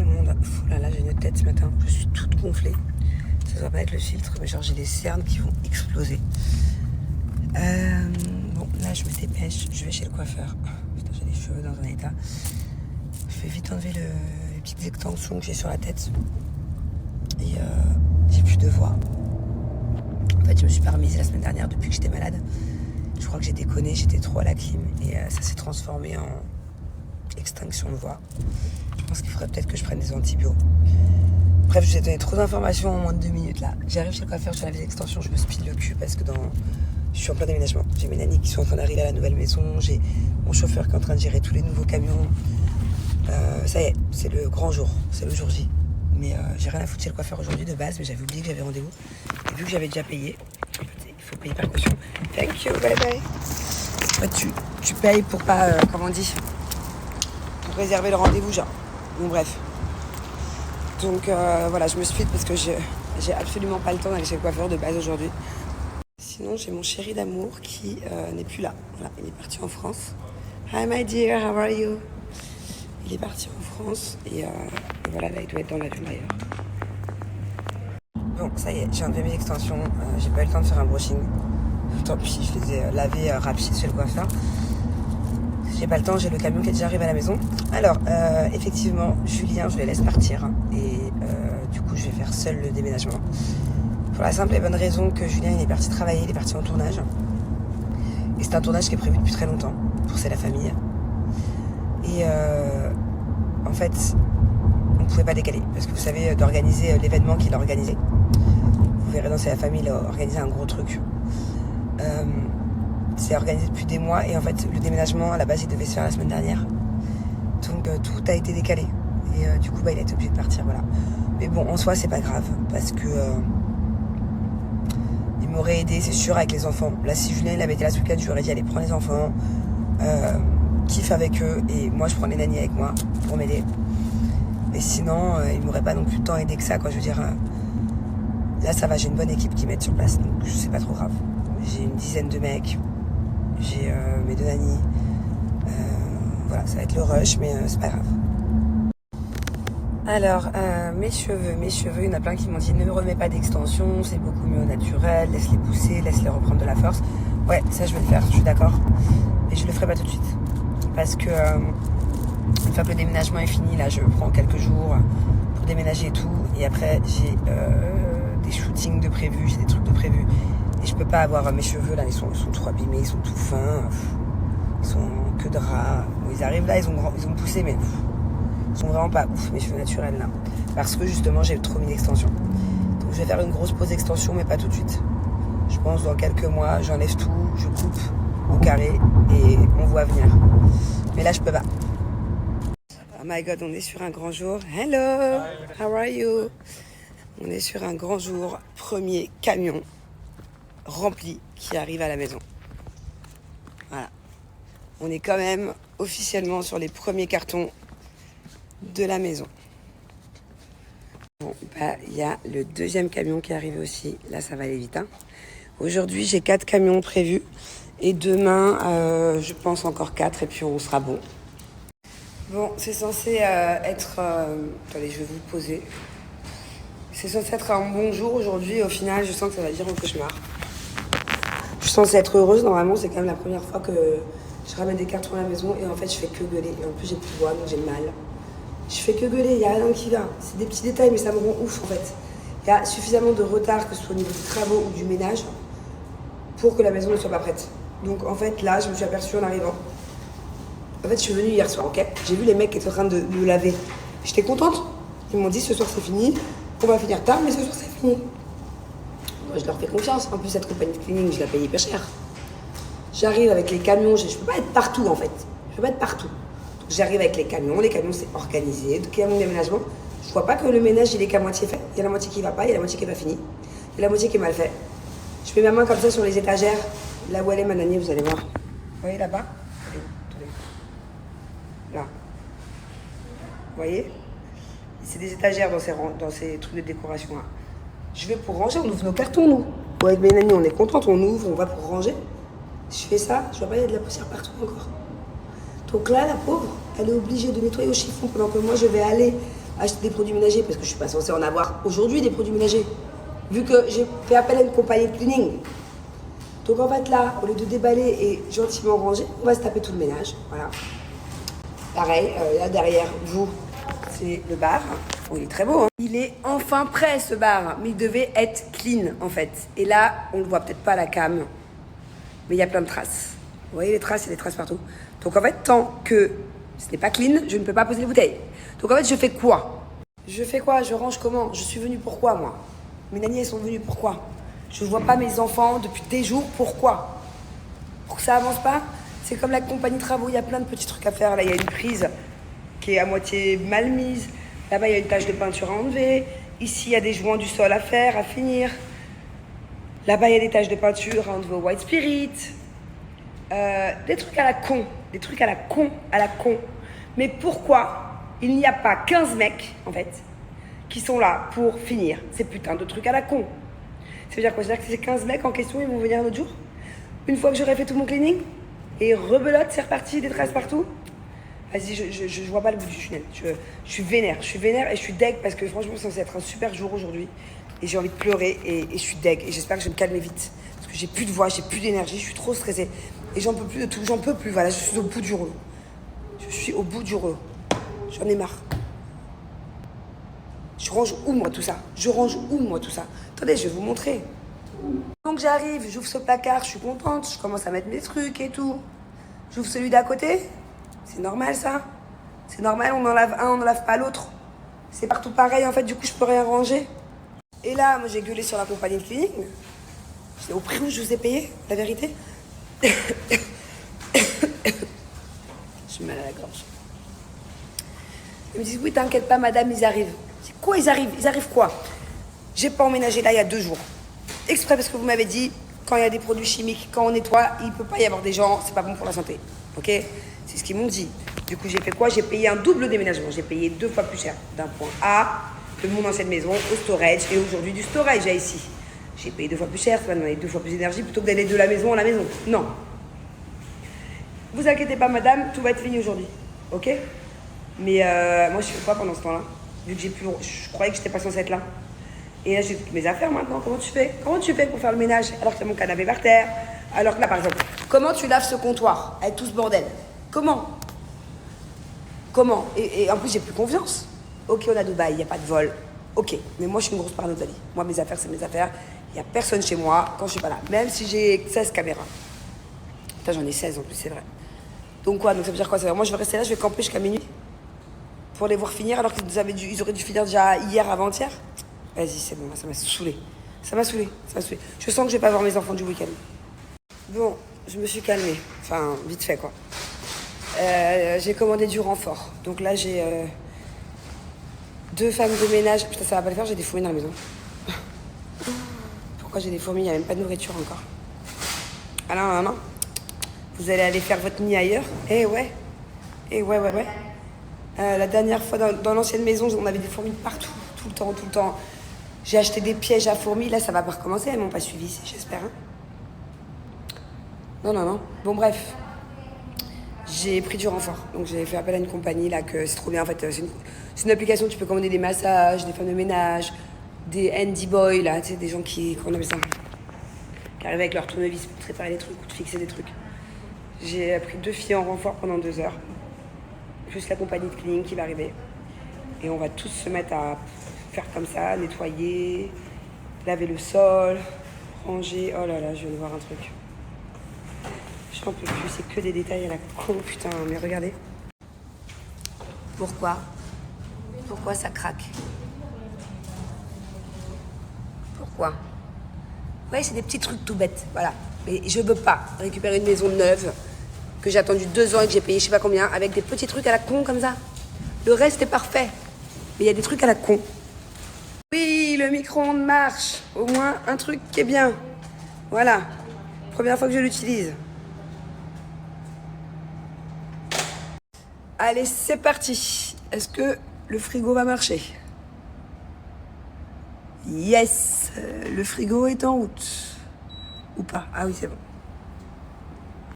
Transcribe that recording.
le monde. Oh là là, j'ai une tête ce matin. Je suis toute gonflée. Ça doit pas être le filtre, mais genre j'ai des cernes qui vont exploser. Bon, là je me dépêche. Je vais chez le coiffeur. Putain, j'ai les cheveux dans un état. Je vais vite enlever les petites extensions que j'ai sur la tête. Et j'ai plus de voix. En fait, je me suis pas remise la semaine dernière depuis que j'étais malade. Je crois que j'ai déconné, j'étais trop à la clim. Et ça s'est transformé en extinction de voix. Je pense qu'il faudrait peut-être que je prenne des antibiotiques. Bref, je vous ai donné trop d'informations en moins de 2 minutes là. J'arrive chez le coiffeur, je fais les extensions, je me speed le cul parce que je suis en plein déménagement. J'ai mes nannies qui sont en train d'arriver à la nouvelle maison, j'ai mon chauffeur qui est en train de gérer tous les nouveaux camions. Ça y est, c'est le grand jour, c'est le jour J. Mais j'ai rien à foutre chez le coiffeur aujourd'hui de base, mais j'avais oublié que j'avais rendez-vous. Et vu que j'avais déjà payé, il faut payer par caution. Thank you, bye bye. Ouais, tu payes pour pas, comment on dit, pour réserver le rendez-vous, genre. Bon, bref. Donc voilà, je me speed parce que j'ai absolument pas le temps d'aller chez le coiffeur de base aujourd'hui. Sinon, j'ai mon chéri d'amour qui n'est plus là. Voilà, il est parti en France. Hi my dear, how are you? Il est parti en France et voilà, là il doit être dans l'avion d'ailleurs. Bon, ça y est, j'ai enlevé mes extensions. J'ai pas eu le temps de faire un brushing. Tant pis, je les ai lavées rapide chez le coiffeur. J'ai pas le temps, j'ai le camion qui est déjà arrivé à la maison. Alors, effectivement, Julien, je le laisse partir. Et du coup, je vais faire seul le déménagement. Pour la simple et bonne raison que Julien, il est parti travailler, il est parti en tournage. Et c'est un tournage qui est prévu depuis très longtemps, pour C'est la famille. Et en fait, on ne pouvait pas décaler. Parce que vous savez, d'organiser l'événement qu'il a organisé. Vous verrez dans C'est la famille, il a organisé un gros truc. C'est organisé depuis des mois et en fait le déménagement à la base il devait se faire la semaine dernière, donc tout a été décalé et du coup il a été obligé de partir, voilà. Mais bon, en soi c'est pas grave parce que il m'aurait aidé, c'est sûr, avec les enfants. Là, si Julien il avait été là ce week-end, je lui aurais dit allez, prends les enfants, kiffe avec eux, et moi je prends les nannies avec moi pour m'aider. Mais sinon il m'aurait pas non plus tant aidé que ça, quoi. Je veux dire, là ça va, j'ai une bonne équipe qui m'aide sur place, donc c'est pas trop grave. J'ai une dizaine de mecs. J'ai mes 2 nannies. Voilà, ça va être le rush, mais c'est pas grave. Alors, mes cheveux, il y en a plein qui m'ont dit ne remets pas d'extension, c'est beaucoup mieux au naturel, laisse-les pousser, laisse-les reprendre de la force. Ouais, ça je vais le faire, je suis d'accord. Mais je le ferai pas tout de suite. Parce que une fois que le déménagement est fini, là je prends quelques jours pour déménager et tout. Et après j'ai des shootings de prévus, j'ai des trucs de prévus. Et je peux pas avoir mes cheveux là, ils sont trop abîmés, ils sont tout fins, ils sont que de ras. Bon, ils arrivent là, ils ont poussé, mais ils sont vraiment pas ouf, mes cheveux naturels là. Parce que justement j'ai trop mis d'extensions. Donc je vais faire une grosse pause d'extension, mais pas tout de suite. Je pense dans quelques mois, j'enlève tout, je coupe au carré et on voit venir. Mais là je peux pas. Oh my god, on est sur un grand jour. Hello, how are you? On est sur un grand jour, premier camion rempli qui arrive à la maison. Voilà. On est quand même officiellement sur les premiers cartons de la maison. Bon, bah, il y a le deuxième camion qui est arrivé aussi. Là, ça va aller vite, hein. Aujourd'hui, j'ai 4 camions prévus. Et demain, je pense encore 4 et puis on sera bon. Bon, c'est censé être... attendez, je vais vous le poser. C'est censé être un bon jour aujourd'hui. Et au final, je sens que ça va dire un cauchemar. Je suis censée être heureuse, normalement, c'est quand même la première fois que je ramène des cartons à la maison et en fait je fais que gueuler. Et en plus j'ai plus de voix, donc j'ai mal. Je fais que gueuler, il n'y a rien qui va. C'est des petits détails, mais ça me rend ouf en fait. Il y a suffisamment de retard, que ce soit au niveau des travaux ou du ménage, pour que la maison ne soit pas prête. Donc en fait là, je me suis aperçue en arrivant. En fait, je suis venue hier soir, ok? J'ai vu les mecs qui étaient en train de me laver. J'étais contente. Ils m'ont dit ce soir c'est fini, on va finir tard, mais ce soir c'est fini. Moi, je leur fais confiance. En plus, cette compagnie de cleaning, je la paye hyper cher. J'arrive avec les camions. Je peux pas être partout, en fait. Je peux pas être partout. Donc, j'arrive avec les camions c'est organisé. Donc, camion déménagement. Je vois pas que le ménage, il est qu'à moitié fait. Il y a la moitié qui va pas, il y a la moitié qui est pas finie. Il y a la moitié qui est mal fait. Je mets ma main comme ça sur les étagères. Là où elle est, ma nanny, vous allez voir. Vous voyez là-bas? Attendez. Là. Vous voyez? C'est des étagères dans ces trucs de décoration là. Je vais pour ranger, on ouvre nos cartons, nous. Bon, avec mes nannies, on est contente, on ouvre, on va pour ranger. Je fais ça, je vois pas, il y a de la poussière partout encore. Donc là, la pauvre, elle est obligée de nettoyer au chiffon pendant que moi, je vais aller acheter des produits ménagers parce que je suis pas censée en avoir aujourd'hui des produits ménagers. Vu que j'ai fait appel à une compagnie de cleaning. Donc en fait là, au lieu de déballer et gentiment ranger, on va se taper tout le ménage. Voilà. Pareil, là derrière vous, c'est le bar. Oh, il est très beau, hein. Il est enfin prêt ce bar, mais il devait être clean en fait. Et là, on le voit peut-être pas à la cam, mais il y a plein de traces. Vous voyez les traces, il y a des traces partout. Donc en fait, tant que ce n'est pas clean, je ne peux pas poser les bouteilles. Donc en fait, je fais quoi? Je range comment? Je suis venue pourquoi moi? Mes nannies, elles sont venues pourquoi? Je ne vois pas mes enfants depuis des jours, pourquoi? Pour que ça avance pas? C'est comme la compagnie de travaux, il y a plein de petits trucs à faire. Là, il y a une prise qui est à moitié mal mise. Là-bas, il y a une tache de peinture à enlever. Ici, il y a des joints du sol à faire, à finir. Là-bas, il y a des taches de peinture à enlever au White Spirit. Des trucs à la con. Des trucs à la con. Mais pourquoi il n'y a pas 15 mecs, en fait, qui sont là pour finir ces putains de trucs à la con? Ça veut dire quoi? C'est-à-dire que ces 15 mecs en question, ils vont venir un autre jour? Une fois que j'aurai fait tout mon cleaning? Et rebelote, c'est reparti, des traces partout? Vas-y, je vois pas le bout du tunnel. Je suis vénère et je suis deg parce que franchement, c'est censé être un super jour aujourd'hui. Et j'ai envie de pleurer et je suis deg. Et j'espère que je vais me calmer vite. Parce que j'ai plus de voix, j'ai plus d'énergie, je suis trop stressée. Et j'en peux plus de tout, j'en peux plus. Voilà, je suis au bout du rouleau. Je suis au bout du rouleau. J'en ai marre. Je range où moi tout ça? Attendez, je vais vous montrer. Donc j'arrive, j'ouvre ce placard, je suis contente, je commence à mettre mes trucs et tout. J'ouvre celui d'à côté. C'est normal ça? C'est normal, on en lave un, on ne lave pas l'autre. C'est partout pareil en fait, du coup je peux rien ranger. Et là, moi j'ai gueulé sur la compagnie de cleaning. C'est au prix où je vous ai payé, la vérité. J'ai mal à la gorge. Ils me disent, oui, t'inquiète pas, madame, ils arrivent. C'est quoi, ils arrivent? Ils arrivent quoi? J'ai pas emménagé là il y a 2 jours. Exprès parce que vous m'avez dit, quand il y a des produits chimiques, quand on nettoie, il peut pas y avoir des gens, c'est pas bon pour la santé. Ok? C'est ce qu'ils m'ont dit. Du coup, j'ai fait quoi? J'ai payé un double déménagement. J'ai payé 2 fois plus cher d'un point A de mon ancienne maison au storage et aujourd'hui du storage à ici. J'ai payé 2 fois plus cher, ça m'a demandé 2 fois plus d'énergie plutôt que d'aller de la maison à la maison. Non. Vous inquiétez pas, madame, tout va être fini aujourd'hui. Ok? Mais moi, je fais quoi pendant ce temps-là? Vu que je croyais que j'étais pas censée être là. Et là, j'ai toutes mes affaires maintenant. Comment tu fais pour faire le ménage alors que t'as mon canapé par terre? Alors que là, par exemple, comment tu laves ce comptoir avec tout ce bordel? Comment? Et en plus, j'ai plus confiance. Ok, on a Dubaï, il n'y a pas de vol. Ok, mais moi, je suis une grosse parano de la vie. Moi, mes affaires, c'est mes affaires. Il n'y a personne chez moi quand je suis pas là. Même si j'ai 16 caméras. Putain, j'en ai 16 en plus, c'est vrai. Donc quoi? Donc ça veut dire quoi? Ça veut dire, moi, je vais rester là, je vais camper jusqu'à minuit pour les voir finir alors qu'ils auraient dû finir déjà hier, avant-hier. Vas-y, c'est bon, ça m'a saoulé. Ça m'a saoulé. Je sens que je vais pas voir mes enfants du week-end. Bon, je me suis calmée. Enfin, vite fait, quoi. J'ai commandé du renfort. Donc là, j'ai 2 femmes de ménage. Putain, ça va pas le faire, j'ai des fourmis dans la maison. Pourquoi j'ai des fourmis? Il n'y a même pas de nourriture encore. Ah non, non, non. Vous allez aller faire votre nid ailleurs? Eh ouais. La dernière fois, dans l'ancienne maison, on avait des fourmis partout. Tout le temps. J'ai acheté des pièges à fourmis. Là, ça va pas recommencer. Elles m'ont pas suivi, j'espère. Hein. Non. Bon, bref. J'ai pris du renfort. Donc, j'ai fait appel à une compagnie, là, que c'est trop bien. En fait, c'est une application où tu peux commander des massages, des femmes de ménage, des handy boys, là, tu sais, des gens qui appelle ça, qui arrivent avec leur tournevis pour préparer des trucs ou te fixer des trucs. J'ai pris 2 filles en renfort pendant 2 heures. Plus la compagnie de cleaning qui va arriver. Et on va tous se mettre à faire comme ça, nettoyer, laver le sol, ranger. Oh là là, je viens de voir un truc. J'en peux plus, c'est que des détails à la con, putain, mais regardez. Pourquoi ça craque? Pourquoi? Ouais, c'est des petits trucs tout bêtes, voilà. Mais je veux pas récupérer une maison neuve que j'ai attendu 2 ans et que j'ai payé je sais pas combien, avec des petits trucs à la con comme ça. Le reste est parfait. Mais il y a des trucs à la con. Oui, le micro-ondes marche. Au moins, un truc qui est bien. Voilà. Première fois que je l'utilise. Allez, c'est parti. Est-ce que le frigo va marcher? Yes. Le frigo est en route. Ou pas? Ah oui, c'est bon.